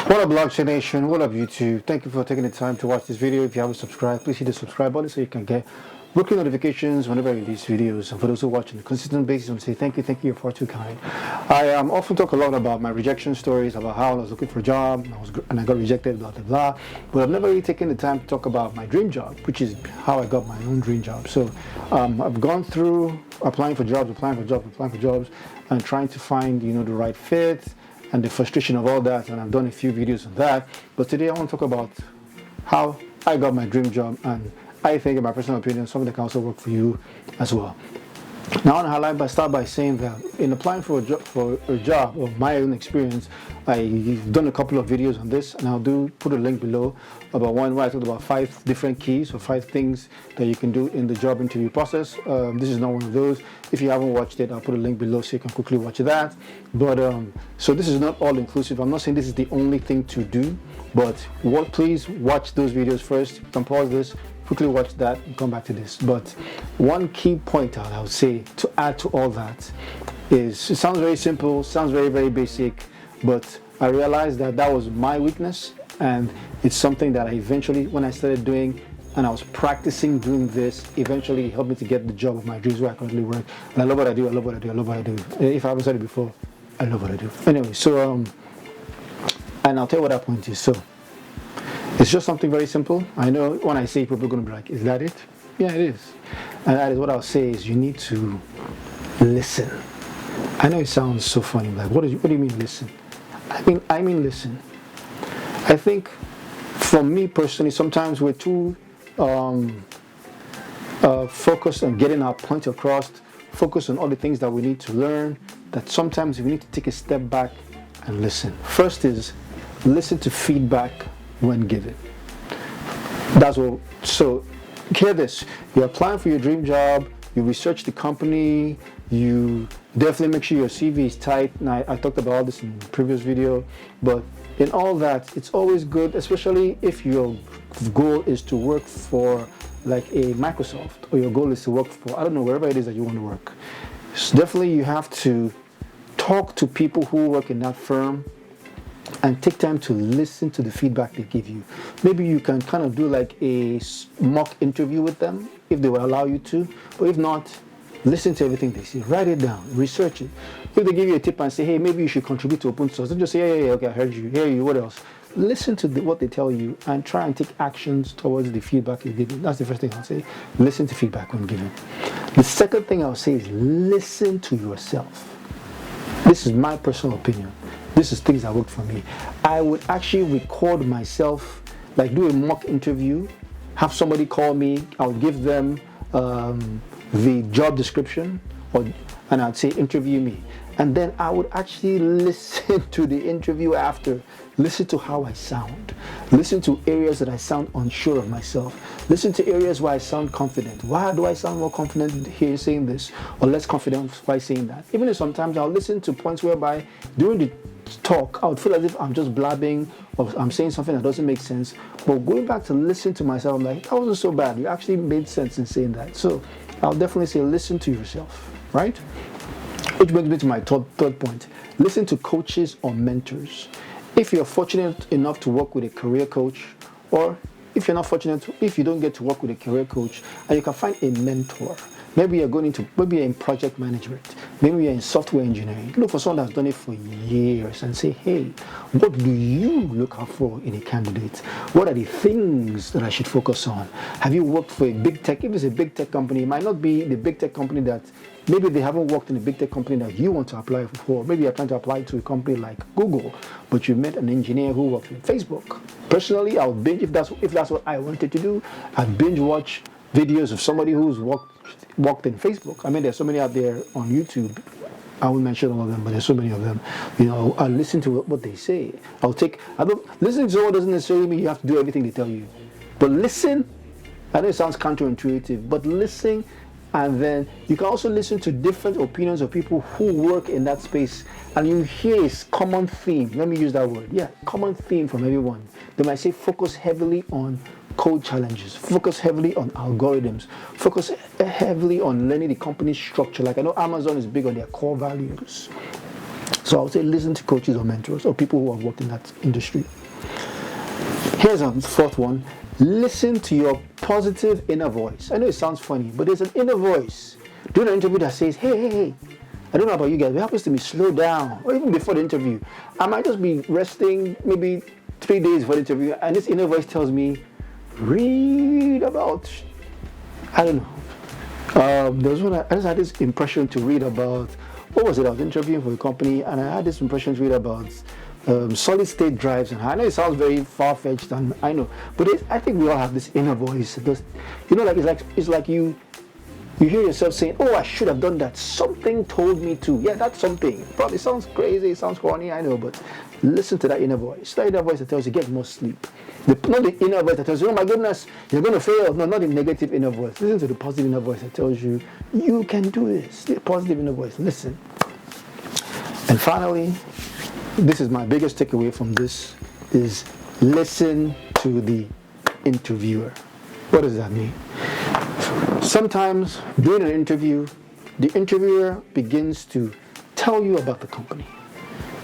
What up, Blockchain Nation? What up, YouTube? Thank you for taking the time to watch this video. If you haven't subscribed, please hit the subscribe button so you can get weekly notifications whenever I release videos. And for those who watch on a consistent basis, I want to say thank you, you're far too kind. I often talk a lot about my rejection stories, about how I was looking for a job and I got rejected, blah, blah, blah. But I've never really taken the time to talk about my dream job, which is how I got my own dream job. So I've gone through applying for jobs, and trying to find, the right fit, and the frustration of all that, and I've done a few videos on that. But today I want to talk about how I got my dream job, and I think, in my personal opinion, something that can also work for you as well. Now I want to start by saying that in applying for a job of my own experience, I've done a couple of videos on this, and I'll put a link below about one where I talked about 5 different keys or 5 things that you can do in the job interview process. This is not one of those. If you haven't watched it, I'll put a link below so you can quickly watch that. But so this is not all inclusive. I'm not saying this is the only thing to do, but please watch those videos first. You can pause this, quickly watch that, and come back to this. But one key point I would say to add to all that is, it sounds very simple, sounds very, very basic, but I realized that was my weakness, and it's something that I eventually, when I started doing and I was practicing doing this, eventually helped me to get the job of my dreams where I currently work. And I love what I do, I love what I do, I love what I do. If I haven't said it before, I love what I do. Anyway, so, and I'll tell you what that point is. So, it's just something very simple. I know when I say it, people are going to be like, is that it? Yeah, it is. And that is what I'll say is, you need to listen. I know it sounds so funny, like, what do you mean listen? I mean listen. I think for me personally, sometimes we're too focused on getting our point across, focused on all the things that we need to learn, that sometimes we need to take a step back and listen. First is listen to feedback when given. So hear this. You're applying for your dream job, you research the company, you definitely make sure your CV is tight. And I talked about all this in the previous video, but in all that, it's always good, especially if your goal is to work for like a Microsoft, or your goal is to work for, I don't know, wherever it is that you want to work. So definitely you have to talk to people who work in that firm and take time to listen to the feedback they give you. Maybe you can kind of do like a mock interview with them if they will allow you to, but if not, listen to everything they say, write it down, research it. If they give you a tip and say, hey, maybe you should contribute to open source, don't just say, yeah, okay, I heard you, hear you, what else? Listen to what they tell you and try and take actions towards the feedback you're giving. That's the first thing I'll say. Listen to feedback when given. The second thing I'll say is listen to yourself. This is my personal opinion. This is things that worked for me. I would actually record myself, like do a mock interview, have somebody call me, I would give them the job description, and I'd say interview me. And then I would actually listen to the interview after, listen to how I sound, listen to areas that I sound unsure of myself, listen to areas where I sound confident. Why do I sound more confident here saying this, or less confident by saying that? Even if sometimes I'll listen to points whereby during the talk, I would feel as if I'm just blabbing or I'm saying something that doesn't make sense. But going back to listen to myself, I'm like, that wasn't so bad. You actually made sense in saying that. So I'll definitely say listen to yourself, right? Which brings me to my third point. Listen to coaches or mentors. If you're fortunate enough to work with a career coach, or if you're not fortunate, if you don't get to work with a career coach, and you can find a mentor. Maybe you're in project management. Maybe you're in software engineering. Look for someone that's done it for years and say, hey, what do you look out for in a candidate? What are the things that I should focus on? Have you worked for a big tech? If it's a big tech company, it might not be the big tech company that, maybe they haven't worked in a big tech company that you want to apply for. Maybe you're trying to apply to a company like Google, but you met an engineer who worked in Facebook. Personally, I would binge, if that's what I wanted to do, I'd binge watch videos of somebody who's worked in Facebook. I mean, there's so many out there on YouTube. I won't mention all of them, but there's so many of them. I listen to what they say. Listening to someone doesn't necessarily mean you have to do everything they tell you. But listen, I know it sounds counterintuitive, but listen, and then you can also listen to different opinions of people who work in that space, and you hear a common theme. Let me use that word. Yeah, common theme from everyone. They might say focus heavily on code challenges, focus heavily on algorithms, focus heavily on learning the company's structure. Like I know Amazon is big on their core values. So I would say listen to coaches or mentors or people who have worked in that industry. Here's a fourth one. Listen to your positive inner voice. I know it sounds funny, but there's an inner voice during an interview that says, hey, I don't know about you guys, but it happens to me, slow down. Or even before the interview, I might just be resting maybe 3 days for the interview, and this inner voice tells me, read about, I don't know. There was one, I just had this impression to read about, what was it? I was interviewing for a company, and I had this impression to read about solid state drives. And I know it sounds very far-fetched, and I know, but I think we all have this inner voice. It's like you hear yourself saying, oh, I should have done that. Something told me to. Yeah, that's something. Probably sounds crazy, it sounds corny, I know, but listen to that inner voice. That inner voice that tells you get more sleep. Not the inner voice that tells you, oh my goodness, you're going to fail. No, not the negative inner voice. Listen to the positive inner voice that tells you, you can do this. The positive inner voice. Listen. And finally, this is my biggest takeaway from this, is listen to the interviewer. What does that mean? Sometimes during an interview, the interviewer begins to tell you about the company,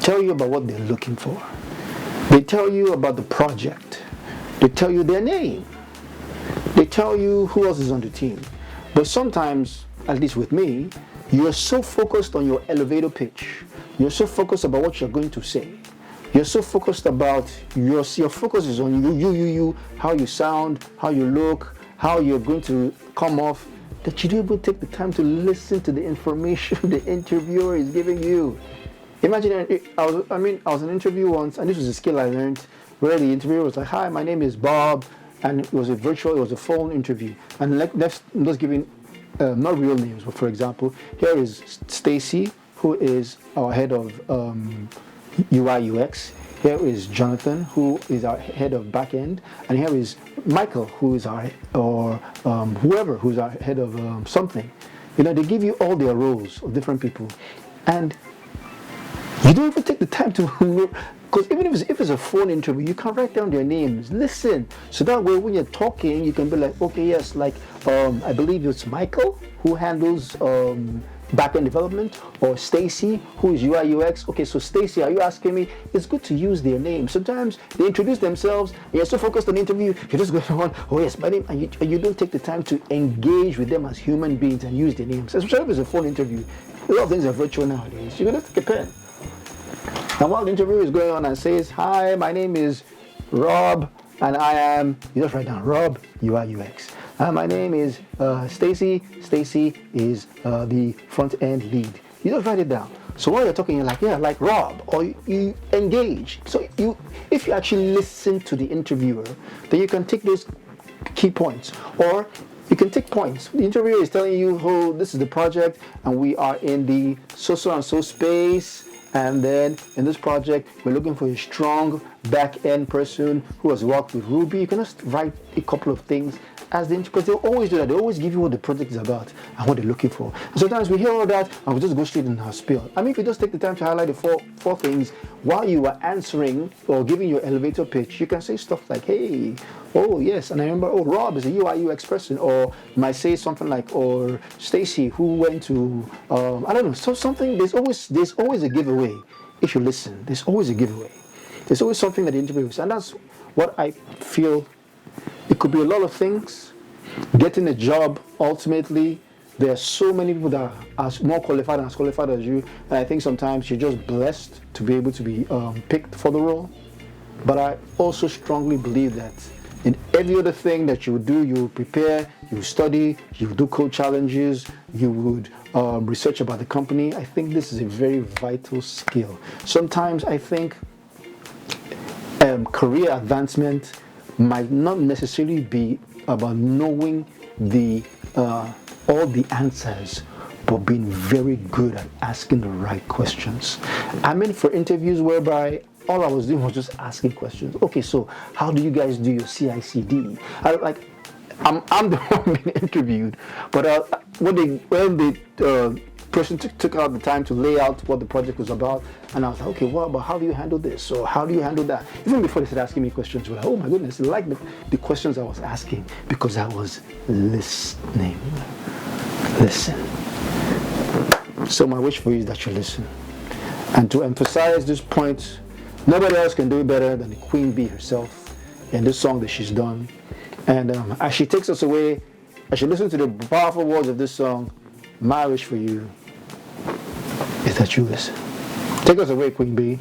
tell you about what they're looking for. They tell you about the project. They tell you their name. They tell you who else is on the team. But sometimes, at least with me, you're so focused on your elevator pitch. You're so focused about what you're going to say. You're so focused about, your focus is on you, how you sound, how you look, how you're going to come off, that you don't even take the time to listen to the information the interviewer is giving you. Imagine, I was in an interview once, and this was a skill I learned, where the interviewer was like, hi, my name is Bob, and it was a phone interview. And I'm just giving, not real names, but for example, here is Stacy, who is our head of UI UX. Here is Jonathan, who is our head of backend, and here is Michael, who is whoever, who's our head of something. They give you all their roles of different people, and you don't even take the time to, because even if it's a phone interview, you can't write down their names. Listen, so that way when you're talking, you can be like, okay, yes, like I believe it's Michael who handles backend development, or Stacy, who is UI UX. Okay, so Stacy, are you asking me? It's good to use their name. Sometimes they introduce themselves, and you're so focused on the interview, you're just going on, oh yes, my name, and you don't take the time to engage with them as human beings and use their names. Especially if it's a phone interview. A lot of things are virtual nowadays. You're going to take a pen. And while the interview is going on and says, hi, my name is Rob, and I am, you just write down Rob, UI UX. My name is Stacy. Stacy is the front-end lead. You just write it down. So while you're talking, you're like, yeah, like Rob, or you engage. So if you actually listen to the interviewer, then you can take those key points. Or you can take points. The interviewer is telling you, oh, this is the project, and we are in the so-and-so space. And then in this project, we're looking for a strong back-end person who has worked with Ruby. You can just write a couple of things because they'll always do that. They always give you what the project is about and what they're looking for. And sometimes we hear all that and we just go straight in our spiel. I mean, if you just take the time to highlight the four things while you are answering or giving your elevator pitch, you can say stuff like, hey, oh yes, and I remember, oh, Rob is a UI UX person, or you might say something like, or Stacy, who went to, I don't know, so something. There's always a giveaway. If you listen, there's always a giveaway. There's always something that the interviewer is, and that's what I feel. It could be a lot of things. Getting a job, ultimately, there are so many people that are more qualified and as qualified as you, and I think sometimes you're just blessed to be able to be picked for the role. But I also strongly believe that in every other thing that you would do, you would prepare, you would study, you would do code challenges, you would research about the company. I think this is a very vital skill. Sometimes I think career advancement might not necessarily be about knowing all the answers, but being very good at asking the right questions. I mean, for interviews whereby all I was doing was just asking questions. Okay, so how do you guys do your CI/CD? I'm the one being interviewed, but when the person took out the time to lay out what the project was about, and I was like, okay, what about how do you handle this? Or how do you handle that? Even before they started asking me questions, we're like, oh my goodness, they liked the questions I was asking because I was listening. Listen. So my wish for you is that you listen. And to emphasize this point, nobody else can do it better than the Queen Bee herself in this song that she's done. And as she takes us away, as you listen to the powerful words of this song, my wish for you is that you listen. Take us away, Queen Bee.